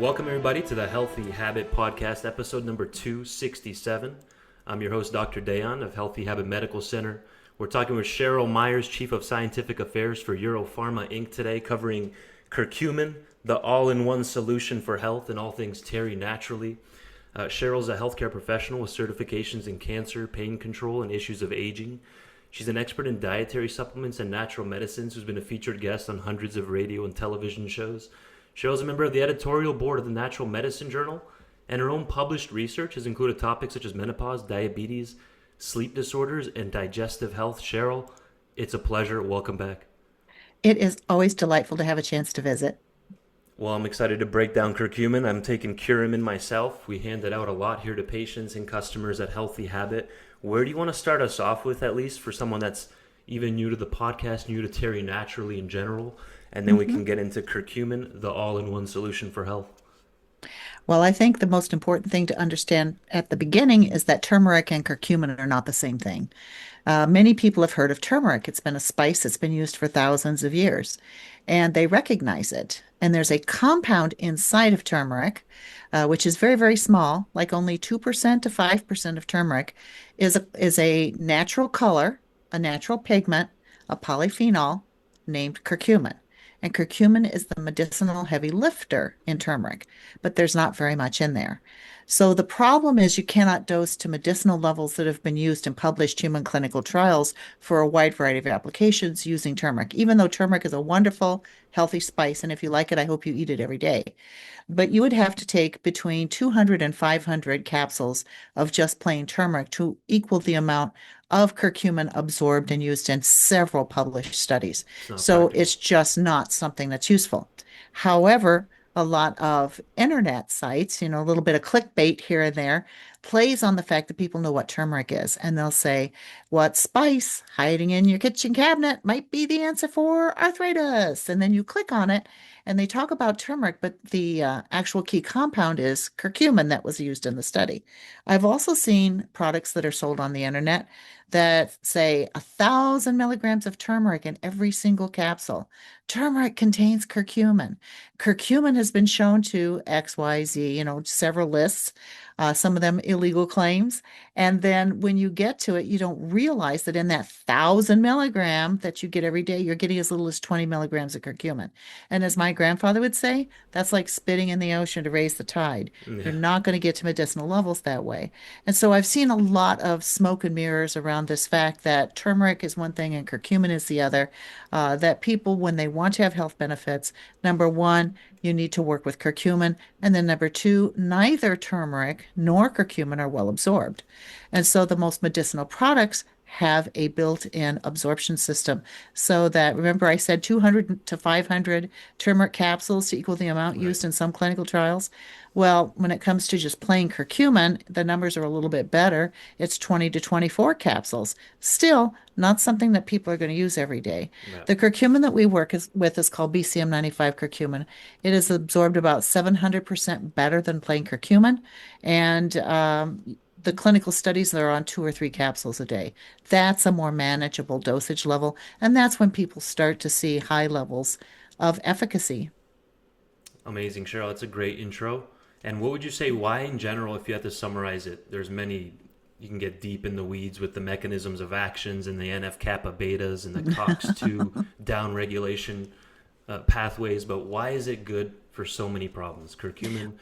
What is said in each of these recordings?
welcome everybody to the Healthy Habit Podcast, episode number 267. I'm your host, Dr. Dayan of Healthy Habit Medical Center. We're talking with Cheryl Myers, Chief of Scientific Affairs for EuroPharma Inc. today, covering Curcumin, the all-in-one solution for health and all things terry naturally. Cheryl's a healthcare professional with certifications in cancer, pain control, and issues of aging. She's an expert in dietary supplements and natural medicines who's been a featured guest on hundreds of radio and television shows. Cheryl's a member of the editorial board of the Natural Medicine Journal, and her own published research has included topics such as menopause, diabetes, sleep disorders, and digestive health. Cheryl, it's a pleasure. Welcome back. It is always delightful to have a chance to visit. Well, I'm excited to break down curcumin. I'm taking Curamin myself. We hand it out a lot here to patients and customers at Healthy Habit. Where do you want to start us off with, at least for someone that's even new to the podcast, new to terry naturally in general? And then we can get into curcumin, the all-in-one solution for health. Well, I think the most important thing to understand at the beginning is that turmeric and curcumin are not the same thing. Many people have heard of turmeric. It's been a spice that's been used for thousands of years, and they recognize it. And there's a compound inside of turmeric, which is very, very small, like only 2% to 5% of turmeric, is a natural color, a natural pigment, a polyphenol named curcumin. And curcumin is the medicinal heavy lifter in turmeric, but there's not very much in there. So the problem is you cannot dose to medicinal levels that have been used in published human clinical trials for a wide variety of applications using turmeric, even though turmeric is a wonderful, healthy spice. And if you like it, I hope you eat it every day. But you would have to take between 200 and 500 capsules of just plain turmeric to equal the amount of curcumin absorbed and used in several published studies. So Practical. it's just not something that's useful. However, a lot of internet sites, a little bit of clickbait here and there, plays on the fact that people know what turmeric is. And they'll say, what spice hiding in your kitchen cabinet might be the answer for arthritis? And then you click on it and they talk about turmeric, but the actual key compound is curcumin that was used in the study. I've also seen products that are sold on the internet that say 1,000 milligrams of turmeric in every single capsule. Turmeric contains curcumin. Curcumin has been shown to XYZ, several lists, some of them illegal claims. And then when you get to it, you don't realize that in that 1,000 milligram that you get every day, you're getting as little as 20 milligrams of curcumin. And as my grandfather would say, that's like spitting in the ocean to raise the tide. You're Yeah. not going to get to medicinal levels that way. And so I've seen a lot of smoke and mirrors around this fact that turmeric is one thing and curcumin is the other. That people, when they want to have health benefits, number one, you need to work with curcumin. And then number two, neither turmeric nor curcumin are well absorbed. And so the most medicinal products have a built-in absorption system so that, remember I said 200 to 500 turmeric capsules to equal the amount Right. used in some clinical trials. Well, when it comes to just plain curcumin, the numbers are a little bit better. It's 20 to 24 capsules. Still, not something that people are going to use every day. Yeah. The curcumin that we work with is called BCM 95 curcumin. It is absorbed about 700% better than plain curcumin. And the clinical studies that are on 2 or 3 capsules a day. That's a more manageable dosage level. And that's when people start to see high levels of efficacy. Amazing, Cheryl. That's a great intro. And what would you say, why in general, if you had to summarize it, there's many, you can get deep in the weeds with the mechanisms of actions and the NF-kappa betas and the COX-2 downregulation pathways, but why is it good for so many problems? Curcumin,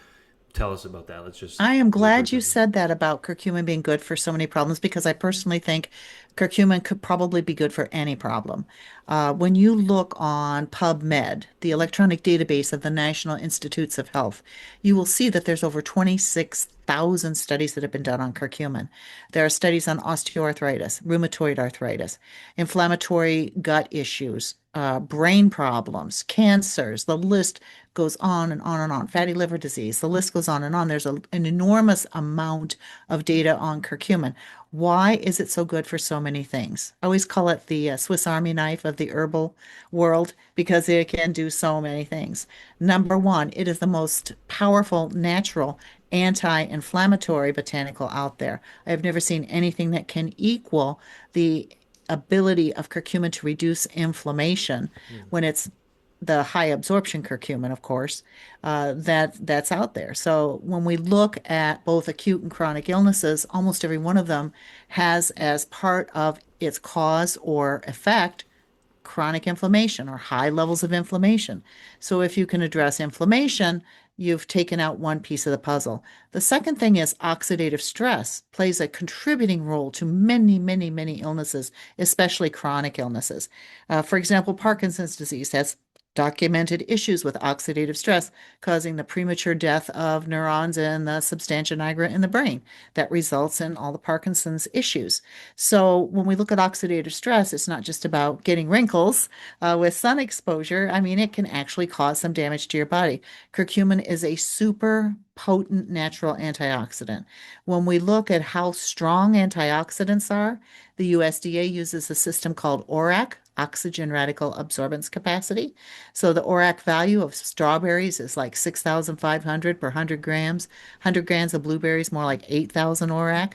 tell us about that. Let's just I am do a glad quick you review. said that about curcumin being good for so many problems because I personally think curcumin could probably be good for any problem. When you look on PubMed, the electronic database of the National Institutes of Health, you will see that there's over 26,000 studies that have been done on curcumin. There are studies on osteoarthritis, rheumatoid arthritis, inflammatory gut issues, brain problems, cancers. The list goes on and on and on. Fatty liver disease. The list goes on and on. There's an enormous amount of data on curcumin. Why is it so good for so many things? I always call it the Swiss Army knife of the herbal world because it can do so many things. Number one, it is the most powerful natural anti-inflammatory botanical out there. I have never seen anything that can equal the ability of curcumin to reduce inflammation Hmm. when it's the high absorption curcumin, of course, that's out there. So when we look at both acute and chronic illnesses, almost every one of them has as part of its cause or effect chronic inflammation or high levels of inflammation. So if you can address inflammation, you've taken out one piece of the puzzle. The second thing is oxidative stress plays a contributing role to many, many, many illnesses, especially chronic illnesses. For example, Parkinson's disease has documented issues with oxidative stress causing the premature death of neurons in the substantia nigra in the brain that results in all the Parkinson's issues. So when we look at oxidative stress, it's not just about getting wrinkles with sun exposure. I mean, it can actually cause some damage to your body. Curcumin is a super potent natural antioxidant. When we look at how strong antioxidants are, the USDA uses a system called ORAC, oxygen radical absorbance capacity. So the ORAC value of strawberries is like 6,500 per 100 grams. 100 grams of blueberries, more like 8,000 ORAC.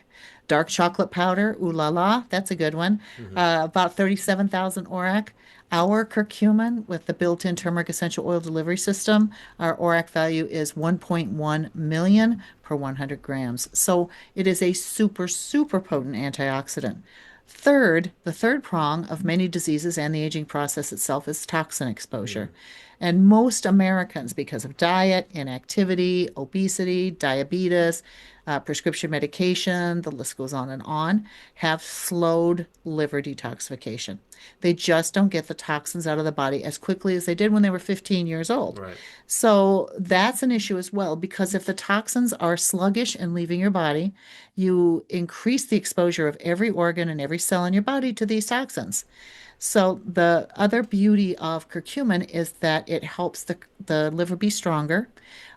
Dark chocolate powder, ooh la la, that's a good one. Hmm. About 37,000 ORAC. Our curcumin with the built-in turmeric essential oil delivery system, our ORAC value is 1.1 million per 100 grams. So it is a super, super potent antioxidant. Third, the third prong of many diseases and the aging process itself is toxin exposure. And most Americans, because of diet, inactivity, obesity, diabetes, prescription medication, the list goes on, have slowed liver detoxification. They just don't get the toxins out of the body as quickly as they did when they were 15 years old. Right. So that's an issue as well, because if the toxins are sluggish and leaving your body, you increase the exposure of every organ and every cell in your body to these toxins. So the other beauty of curcumin is that it helps the liver be stronger.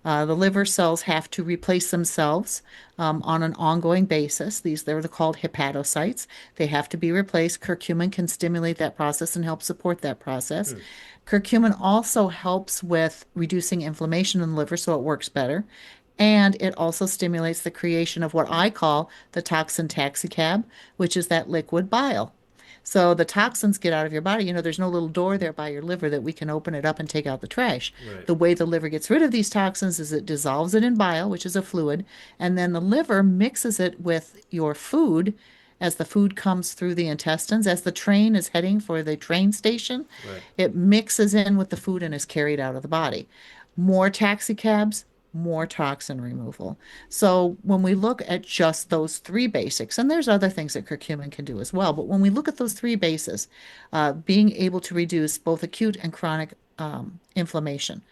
The liver cells have to replace themselves on an ongoing basis. They're called hepatocytes. They have to be replaced. Curcumin can stimulate that process and help support that process. Hmm. Curcumin also helps with reducing inflammation in the liver, so it works better. And it also stimulates the creation of what I call the toxin taxicab, which is that liquid bile. So the toxins get out of your body. There's no little door there by your liver that we can open it up and take out the trash. Right. The way the liver gets rid of these toxins is it dissolves it in bile, which is a fluid, and then the liver mixes it with your food as the food comes through the intestines. As the train is heading for the train station, Right. it mixes in with the food and is carried out of the body. More taxicabs, more toxin removal. So when we look at just those three basics, and there's other things that curcumin can do as well, but when we look at those three bases, being able to reduce both acute and chronic inflammation,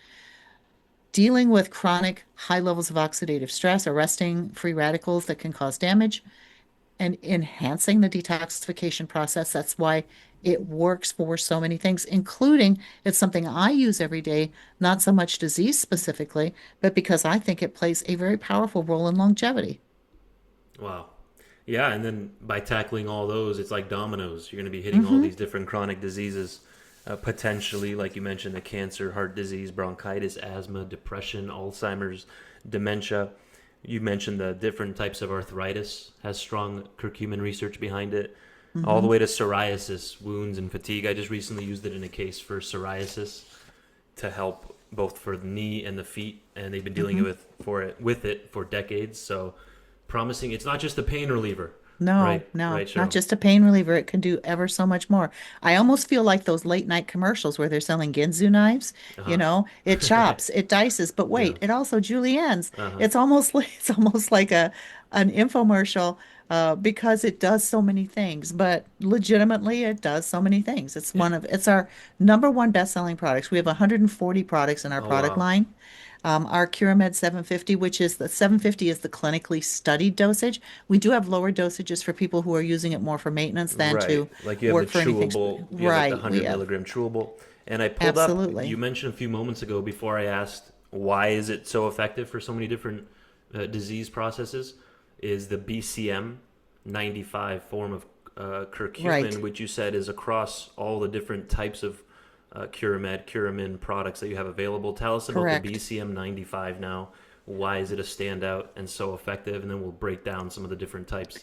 dealing with chronic high levels of oxidative stress, arresting free radicals that can cause damage, and enhancing the detoxification process. That's why it works for so many things, including it's something I use every day, not so much disease specifically, but because I think it plays a very powerful role in longevity. Wow. Yeah, and then by tackling all those, it's like dominoes. You're going to be hitting all Hmm. these different chronic diseases, potentially, like you mentioned, the cancer, heart disease, bronchitis, asthma, depression, Alzheimer's, dementia. You mentioned the different types of arthritis has strong curcumin research behind it, all the Hmm. way to psoriasis, wounds, and fatigue. I just recently used it in a case for psoriasis to help both for the knee and the feet, and they've been dealing Hmm. with it for decades. So promising. It's not just a pain reliever, No, right? no, Right, not Cheryl. just a pain reliever. It can do ever so much more. I almost feel like those late night commercials where they're selling Ginzu knives. Uh huh. It Right. chops, it dices, but Yeah. wait, it also juliennes. Uh huh. It's almost like a an infomercial because it does so many things. But legitimately, it does so many things. It's our number one best-selling products. We have 140 products in our Oh product wow. line. Our CuraMed 750, which is the 750 is the clinically studied dosage. We do have lower dosages for people who are using it more for maintenance than Right. to Like you have the work for anything. chewable. You have like the Right, we 100 have. milligram chewable. And I pulled up. You Absolutely. mentioned a few moments ago before I asked why is it so effective for so many different disease processes. Is the BCM 95 form of curcumin, Right. which you said is across all the different types of CuraMed, Curamin products that you have available. Tell us about the Correct. BCM 95 now. Why is it a standout and so effective? And then we'll break down some of the different types.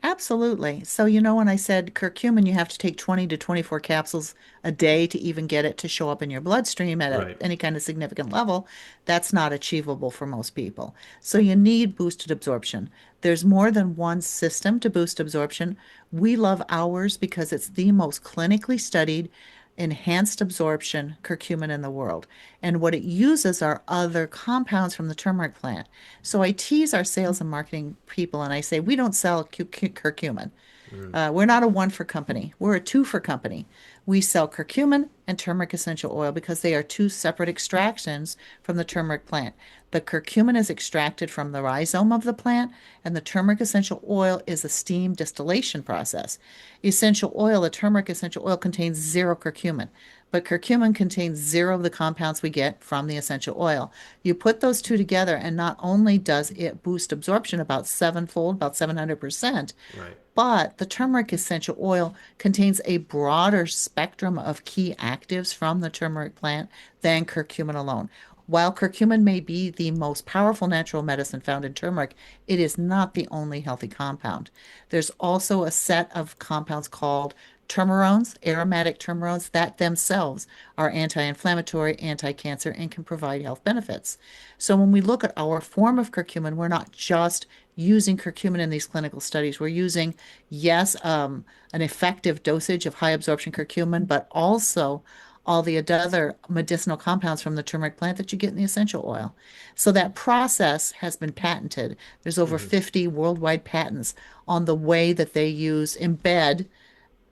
Absolutely. So, when I said curcumin, you have to take 20 to 24 capsules a day to even get it to show up in your bloodstream at Right. any kind of significant level. That's not achievable for most people. So, you need boosted absorption. There's more than one system to boost absorption. We love ours because it's the most clinically studied enhanced absorption curcumin in the world. And what it uses are other compounds from the turmeric plant. So I tease our sales and marketing people and I say, we don't sell curcumin. Mm. We're not a one for company. We're a two for company. We sell curcumin and turmeric essential oil because they are two separate extractions from the turmeric plant. The curcumin is extracted from the rhizome of the plant, and the turmeric essential oil is a steam distillation process. Essential oil, the turmeric essential oil contains zero curcumin, but curcumin contains zero of the compounds we get from the essential oil. You put those two together, and not only does it boost absorption about sevenfold, about 700%, Right. but the turmeric essential oil contains a broader spectrum of key actives from the turmeric plant than curcumin alone. While curcumin may be the most powerful natural medicine found in turmeric, it is not the only healthy compound. There's also a set of compounds called turmerones, aromatic turmerones, that themselves are anti-inflammatory, anti-cancer, and can provide health benefits. So when we look at our form of curcumin, we're not just using curcumin in these clinical studies. We're using, yes, an effective dosage of high absorption curcumin, but also all the other medicinal compounds from the turmeric plant that you get in the essential oil. So that process has been patented. There's over Hmm. 50 worldwide patents on the way that they embed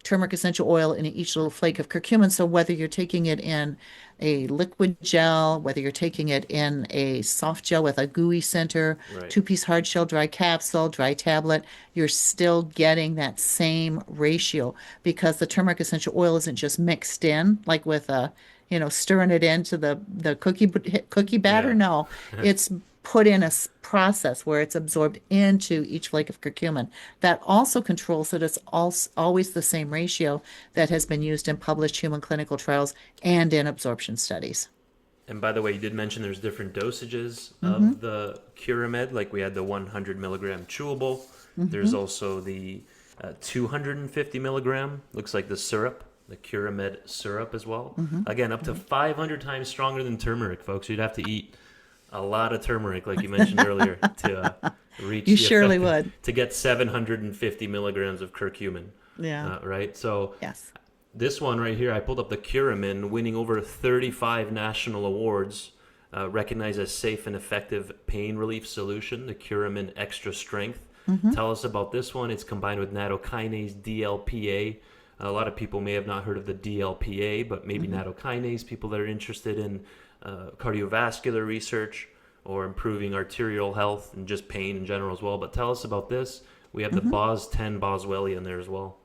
turmeric essential oil in each little flake of curcumin. So whether you're taking it in a liquid gel, whether you're taking it in a soft gel with a gooey center, Right. two-piece hard shell dry capsule, dry tablet, you're still getting that same ratio because the turmeric essential oil isn't just mixed in like with stirring it into the cookie batter. Yeah. No, it's put in a process where it's absorbed into each flake of curcumin. That also controls that it's always the same ratio that has been used in published human clinical trials and in absorption studies. And by the way, you did mention there's different dosages Mm-hmm. of the CuraMed. Like we had the 100 milligram chewable. There's Mm-hmm. also the 250 milligram. Looks like the syrup, the CuraMed syrup as well. Mm-hmm. Again, up to 500 times stronger than turmeric, folks. You'd have to eat a lot of turmeric, like you mentioned earlier, to reach You the surely effect would. to get 750 milligrams of curcumin. Yeah. Right. So Yes. this one right here, I pulled up the Curamin, winning over 35 national awards, recognized as safe and effective pain relief solution, the Curamin Extra Strength. Mm-hmm. Tell us about this one. It's combined with nattokinase DLPA. A lot of people may have not heard of the DLPA, but maybe Mm-hmm. nattokinase, people that are interested in cardiovascular research or improving arterial health and just pain in general as well. But tell us about this. We have the Mm-hmm. Boz 10 Boswellia in there as well.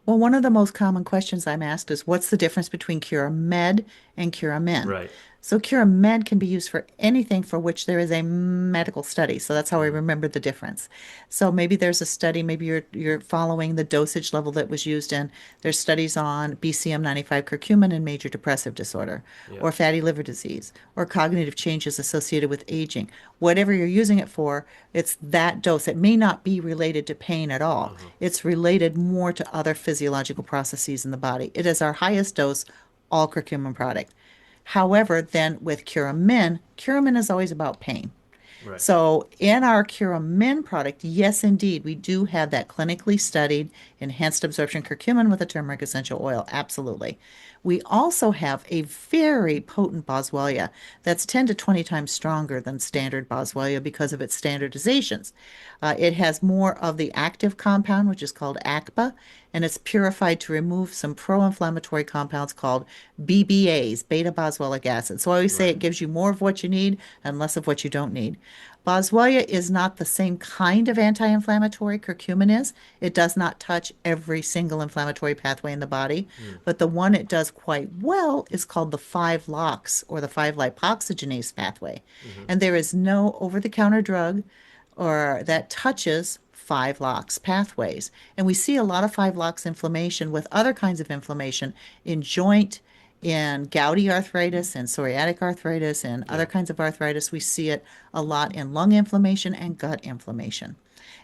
Well, one of the most common questions I'm asked is what's the difference between CuraMed and Curamin? Right. So CuraMed can be used for anything for which there is a medical study. So that's how I Mm-hmm. remember the difference. So maybe there's a study, maybe you're following the dosage level that was used in. There's studies on BCM 95 curcumin and major depressive disorder, Yeah. or fatty liver disease, or cognitive changes associated with aging. Whatever you're using it for, it's that dose. It may not be related to pain at all. Uh-huh. It's related more to other physiological processes in the body. It is our highest dose all curcumin product. However, then with Curamin, Curamin is always about pain. Right. So in our Curamin product, yes, indeed, we do have that clinically studied enhanced absorption curcumin with a turmeric essential oil. Absolutely. We also have a very potent Boswellia that's 10 to 20 times stronger than standard Boswellia because of its standardizations. It has more of the active compound, which is called ACPA, and it's purified to remove some pro-inflammatory compounds called BBAs, beta boswellic acid. So I always say Right. it gives you more of what you need and less of what you don't need. Boswellia is not the same kind of anti-inflammatory curcumin is. It does not touch every single inflammatory pathway in the body, Mm. but the one it does quite well is called the 5-LOX or the 5-lipoxygenase pathway. Mm-hmm. And there is no over-the-counter drug or that touches 5-LOX pathways. And we see a lot of 5-LOX inflammation with other kinds of inflammation in joint, in gouty arthritis and psoriatic arthritis and other Yeah. kinds of arthritis. We see it a lot in lung inflammation and gut inflammation.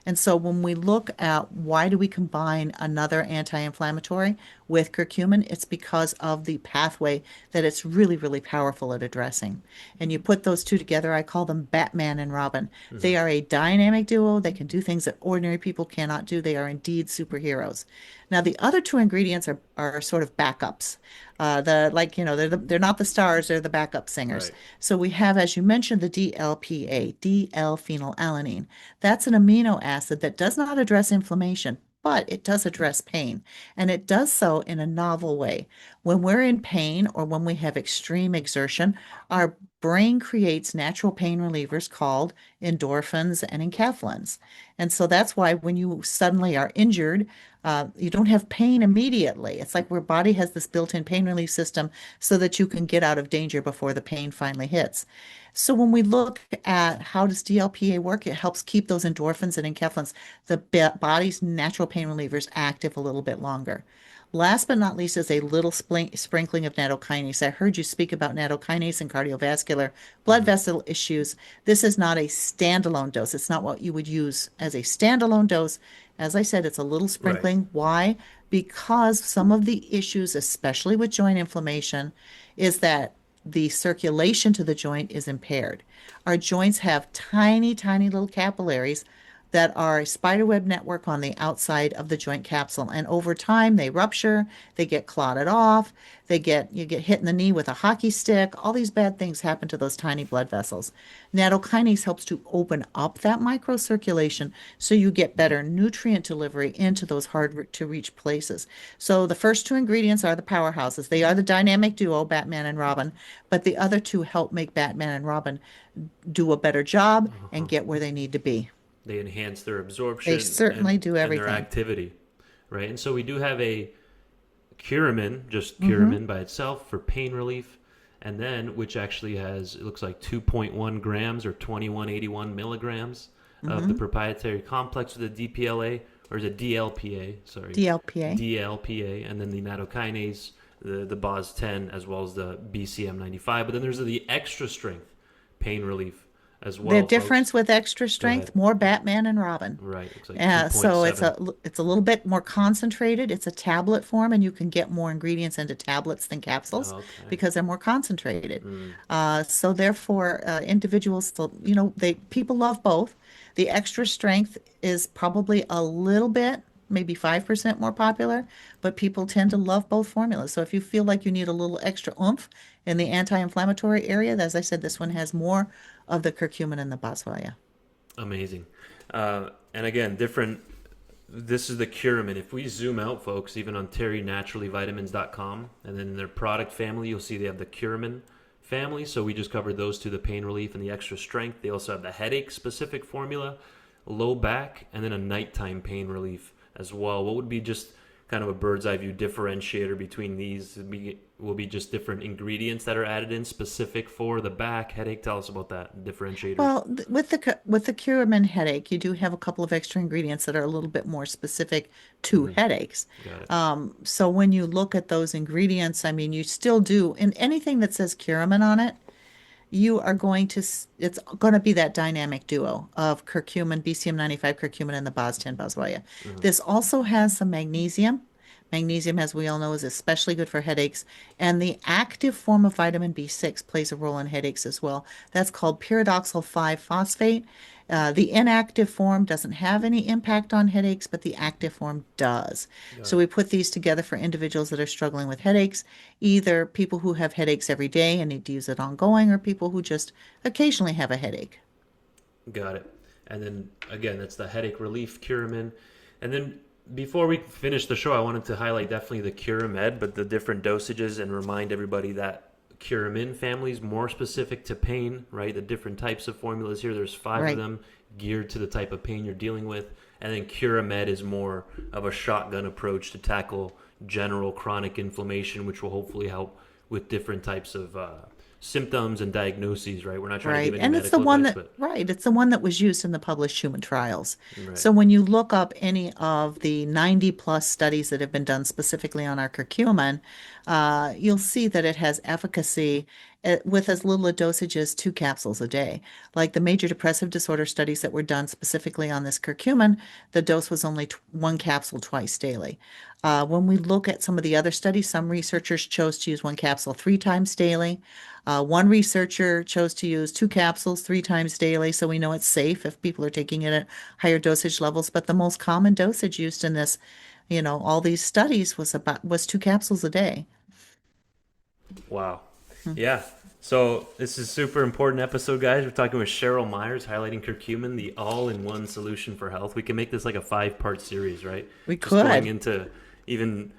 And so when we look at why do we combine another anti-inflammatory with curcumin, it's because of the pathway that it's really, really powerful at addressing. And you put those two together, I call them Batman and Robin. Hmm. They are a dynamic duo. They can do things that ordinary people cannot do. They are indeed superheroes. Now, the other two ingredients are sort of backups. They're not the stars, they're the backup singers. Right. So we have, as you mentioned, the DLPA, D-L-phenylalanine. That's an amino acid that does not address inflammation, but it does address pain. And it does so in a novel way. When we're in pain or when we have extreme exertion, our brain creates natural pain relievers called endorphins and enkephalins. And so that's why when you suddenly are injured, you don't have pain immediately. It's like your body has this built-in pain relief system so that you can get out of danger before the pain finally hits. So when we look at how does DLPA work, it helps keep those endorphins and enkephalins, the body's natural pain relievers, active a little bit longer. Last but not least is a little sprinkling of nattokinase. I heard you speak about nattokinase and cardiovascular blood Hmm. vessel issues. This is not a standalone dose. It's not what you would use as a standalone dose. As I said, it's a little Right. sprinkling. Why? Because some of the issues, especially with joint inflammation, is that the circulation to the joint is impaired. Our joints have tiny, tiny little capillaries that are a spiderweb network on the outside of the joint capsule. And over time, they rupture, they get clotted off, you get hit in the knee with a hockey stick. All these bad things happen to those tiny blood vessels. Nattokinase helps to open up that microcirculation so you get better nutrient delivery into those hard to reach places. So the first two ingredients are the powerhouses. They are the dynamic duo, Batman and Robin, but the other two help make Batman and Robin do a better job and Uh-huh. get where they need to be. They enhance their They absorption certainly do and their everything. activity, right? And so we do have a Curamin, just Hmm. Curamin by itself for pain relief, and then which actually has it looks like 2.1 grams or 2181 milligrams of the Hmm. proprietary complex with the DPLA or is it DLPA? Sorry, DLPA. DLPA, and then the nattokinase, the BOS10, as well as the BCM95. But then there's the extra strength pain relief as The well, folks. difference with extra Go ahead. strength, more Batman and Robin. Right, looks like So 2.7. it's a little bit more concentrated. It's a tablet form, and you can get more ingredients into tablets than capsules Okay. because they're more concentrated. Mm. So therefore, individuals, they people love both. The extra strength is probably a little bit, maybe 5% more popular, but people tend to love both formulas. So if you feel like you need a little extra oomph in the anti-inflammatory area, as I said, this one has more of the curcumin and the boswellia. Amazing. And again, different. This is the Curamin. If we zoom out, folks, even on terrynaturallyvitamins.com, and then in their product family, you'll see they have the Curamin family. So we just covered those two, the pain relief and the extra strength. They also have the headache specific formula, low back, and then a nighttime pain relief as well. What would be just kind of a bird's eye view differentiator between these? Will be just different ingredients that are added in specific for the back headache. Tell us about that differentiators. Well, with the Curamin headache, you do have a couple of extra ingredients that are a little bit more specific to Hmm. headaches. Got it. So when you look at those ingredients, I mean, you still do, in anything that says Curamin on it, you are going to, it's going to be that dynamic duo of curcumin, BCM95 curcumin, and the BOS10 boswellia. Hmm. This also has some magnesium. Magnesium, as we all know, is especially good for headaches. And the active form of vitamin B6 plays a role in headaches as well. That's called pyridoxal 5 phosphate. The inactive form doesn't have any impact on headaches, but the active form does. Got So it. we put these together for individuals that are struggling with headaches, either people who have headaches every day and need to use it ongoing, or people who just occasionally have a headache. Got it. And then again, that's the headache relief Curamin. And then before we finish the show, I wanted to highlight definitely the CuraMed, but the different dosages and remind everybody that Curamin family is more specific to pain, right? The different types of formulas here. There's five of Right. them geared to the type of pain you're dealing with. And then CuraMed is more of a shotgun approach to tackle general chronic inflammation, which will hopefully help with different types of symptoms and diagnoses, right? We're not trying to give Right. any And it's the medical one advice, that, but right, it's the one that was used in the published human trials. right. So when you look up any of the 90 plus studies that have been done specifically on our curcumin, you'll see that it has efficacy with as little a dosage as 2 capsules a day. Like the major depressive disorder studies that were done specifically on this curcumin, the dose was only 1 capsule twice daily. When we look at some of the other studies, some researchers chose to use 1 capsule 3 times daily. One researcher chose to use 2 capsules 3 times daily, so we know it's safe if people are taking it at higher dosage levels. But the most common dosage used in this, all these studies was 2 capsules a day. Wow. Hmm. Yeah. So this is a super important episode, guys. We're talking with Cheryl Myers, highlighting curcumin, the all-in-one solution for health. We can make this like a 5-part series, right? We Just going could. into even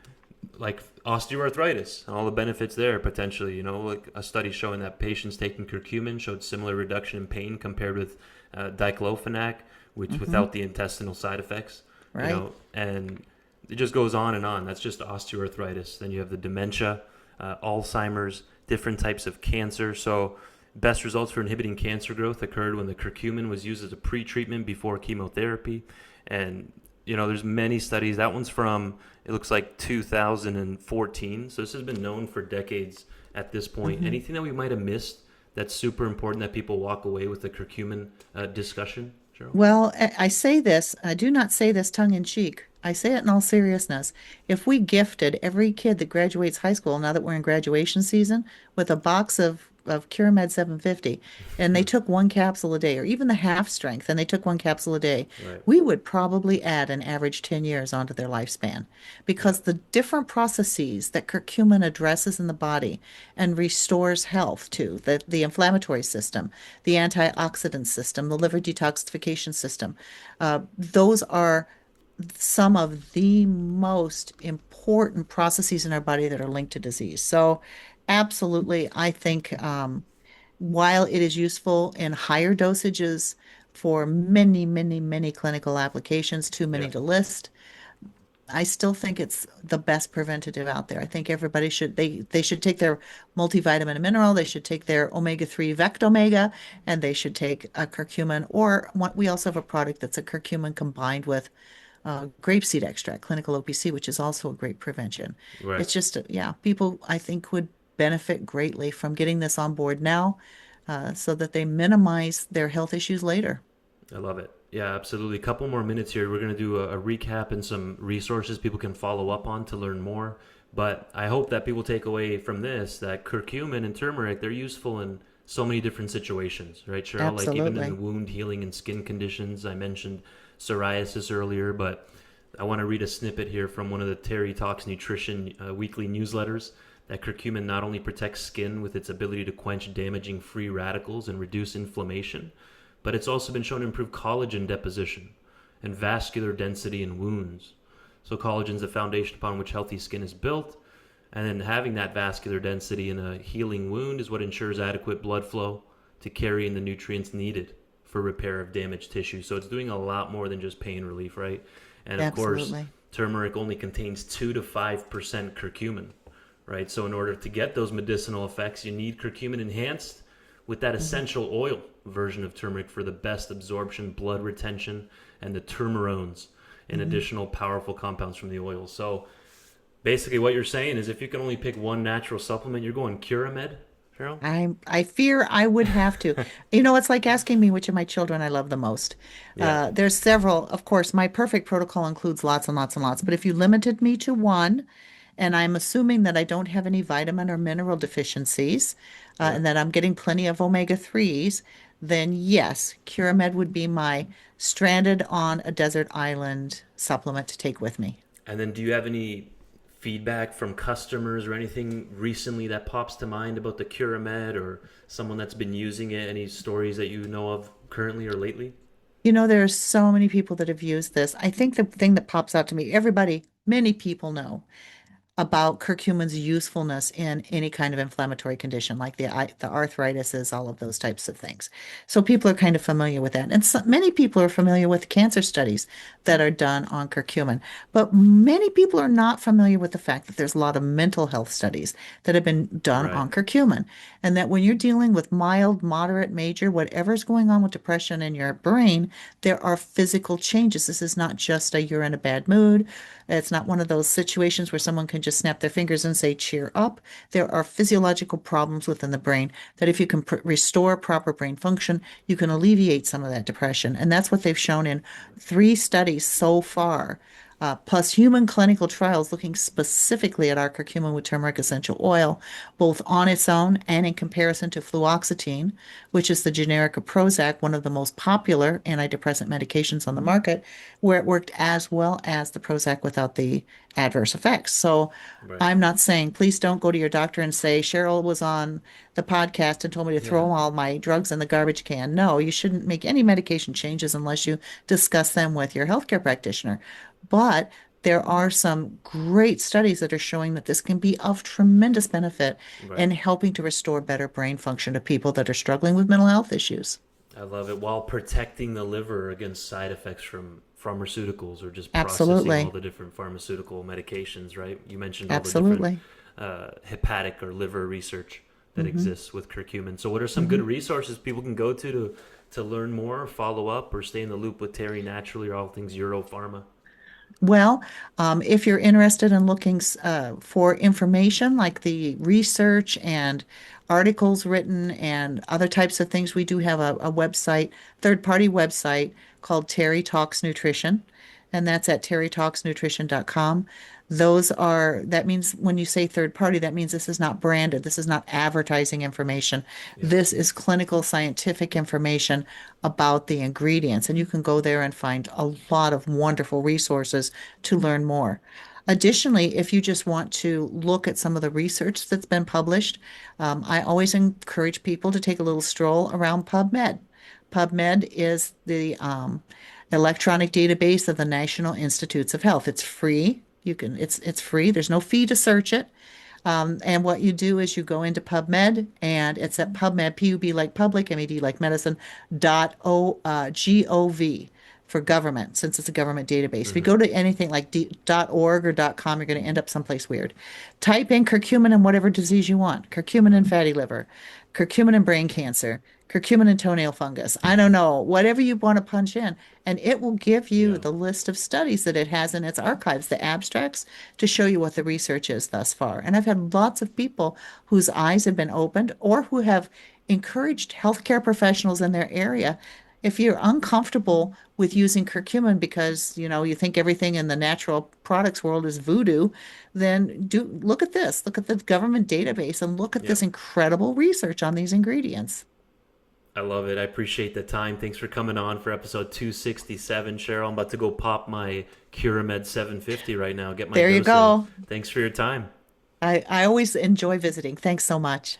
like osteoarthritis and all the benefits there potentially. Like a study showing that patients taking curcumin showed similar reduction in pain compared with diclofenac, which Hmm. without the intestinal side effects. Right. And it just goes on and on. That's just osteoarthritis. Then you have the dementia, Alzheimer's, different types of cancer. So, best results for inhibiting cancer growth occurred when the curcumin was used as a pre-treatment before chemotherapy. And there's many studies. That one's from it looks like 2014. So this has been known for decades at this point. Hmm. Anything that we might have missed that's super important that people walk away with the curcumin discussion, Cheryl? Well, I say this, I do not say this tongue in cheek. I say it in all seriousness. If we gifted every kid that graduates high school, now that we're in graduation season, with a box of CuraMed 750, and they took 1 capsule a day, or even the half strength, and they took 1 capsule a day, Right. we would probably add an average 10 years onto their lifespan Yeah. because the different processes that curcumin addresses in the body and restores health to the inflammatory system, the antioxidant system, the liver detoxification system, those are some of the most important processes in our body that are linked to disease. So, absolutely, I think while it is useful in higher dosages for many, many, many clinical applications, too many Yeah. to list, I still think it's the best preventative out there. I think everybody they should take their multivitamin and mineral, they should take their omega-3 Vectomega, and they should take a curcumin. Or what we also have a product that's a curcumin combined with grapeseed extract, clinical OPC, which is also a great prevention. Right. It's just, yeah, people I think would benefit greatly from getting this on board now, so that they minimize their health issues later. I love it. Yeah, absolutely. A couple more minutes here. We're going to do a recap and some resources people can follow up on to learn more. But I hope that people take away from this that curcumin and turmeric, they're useful in so many different situations, right, Cheryl? Like even Absolutely. in wound healing and skin conditions. I mentioned psoriasis earlier, but I want to read a snippet here from one of the Terry Talks Nutrition weekly newsletters that curcumin not only protects skin with its ability to quench damaging free radicals and reduce inflammation, but it's also been shown to improve collagen deposition and vascular density in wounds. So collagen is the foundation upon which healthy skin is built, and then having that vascular density in a healing wound is what ensures adequate blood flow to carry in the nutrients needed for repair of damaged tissue. So it's doing a lot more than just pain relief, right? And of course, Absolutely. turmeric only contains 2 to 5% curcumin, right? So in order to get those medicinal effects, you need curcumin enhanced with that Mhm. essential oil version of turmeric for the best absorption, blood retention, and the turmerones and Mhm. additional powerful compounds from the oil. So basically, what you're saying is if you can only pick one natural supplement, you're going CuraMed, Cheryl? I fear I would have to. It's like asking me which of my children I love the most. Yeah, There's several. Of course, my perfect protocol includes lots and lots and lots. But if you limited me to one, and I'm assuming that I don't have any vitamin or mineral deficiencies, yeah. and that I'm getting plenty of omega-3s, then yes, CuraMed would be my stranded on a desert island supplement to take with me. And then do you have any feedback from customers or anything recently that pops to mind about the CuraMed or someone that's been using it? Any stories that you know of currently or lately? There are so many people that have used this. I think the thing that pops out to me, many people know about curcumin's usefulness in any kind of inflammatory condition, like the arthritis, all of those types of things. So people are kind of familiar with that, and many people are familiar with cancer studies that are done on curcumin. But many people are not familiar with the fact that there's a lot of mental health studies that have been done Right. on curcumin, and that when you're dealing with mild, moderate, major, whatever's going on with depression in your brain, there are physical changes. This is not just a you're in a bad mood. It's not one of those situations where someone can just snap their fingers and say, cheer up. There are physiological problems within the brain that if you can restore proper brain function, you can alleviate some of that depression. And that's what they've shown in 3 studies so far. Plus human clinical trials looking specifically at our curcumin with turmeric essential oil, both on its own and in comparison to fluoxetine, which is the generic of Prozac, one of the most popular antidepressant medications on the market, where it worked as well as the Prozac without the adverse effects. So Right. I'm not saying please don't go to your doctor and say Cheryl was on the podcast and told me to Yeah. throw all my drugs in the garbage can. No, you shouldn't make any medication changes unless you discuss them with your healthcare practitioner. But there are some great studies that are showing that this can be of tremendous benefit Right. in helping to restore better brain function to people that are struggling with mental health issues. I love it, while protecting the liver against side effects from pharmaceuticals or just processing all Absolutely. the different pharmaceutical medications, right? You mentioned all the different Absolutely. hepatic or liver research that Hmm. exists with curcumin. So what are some good Hmm. resources people can go to learn more, follow up, or stay in the loop with Terry Naturally or all things EuroPharma? Well, if you're interested in looking for information like the research and articles written and other types of things, we do have a website, third-party website called Terry Talks Nutrition, and that's at terrytalksnutrition.com. That means when you say third party, that means this is not branded. This is not advertising information. Yeah. This is clinical scientific information about the ingredients. And you can go there and find a lot of wonderful resources to learn more. Additionally, if you just want to look at some of the research that's been published, I always encourage people to take a little stroll around PubMed. PubMed is the electronic database of the National Institutes of Health. It's free. It's free. There's no fee to search it. And what you do is you go into PubMed, and it's at PubMed, P-U-B like public, M-E-D like medicine, .gov for government, since it's a government database. If you Mm-hmm. go to anything like .org or .com, you're going to end up someplace weird. Type in curcumin in whatever disease you want. Curcumin in fatty liver, curcumin in brain cancer, curcumin in toenail fungus. I don't know, whatever you want to punch in, and it will give you Yeah. the list of studies that it has in its archives, the abstracts, to show you what the research is thus far. And I've had lots of people whose eyes have been opened or who have encouraged healthcare professionals in their area. If you're uncomfortable with using curcumin because you think everything in the natural products world is voodoo, then do look at this. Look at the government database and look at Yeah. this incredible research on these ingredients. I love it. I appreciate the time. Thanks for coming on for episode 267, Cheryl. I'm about to go pop my CuraMed 750 right now, get my There you dose in. go. Thanks for your time. I always enjoy visiting. Thanks so much.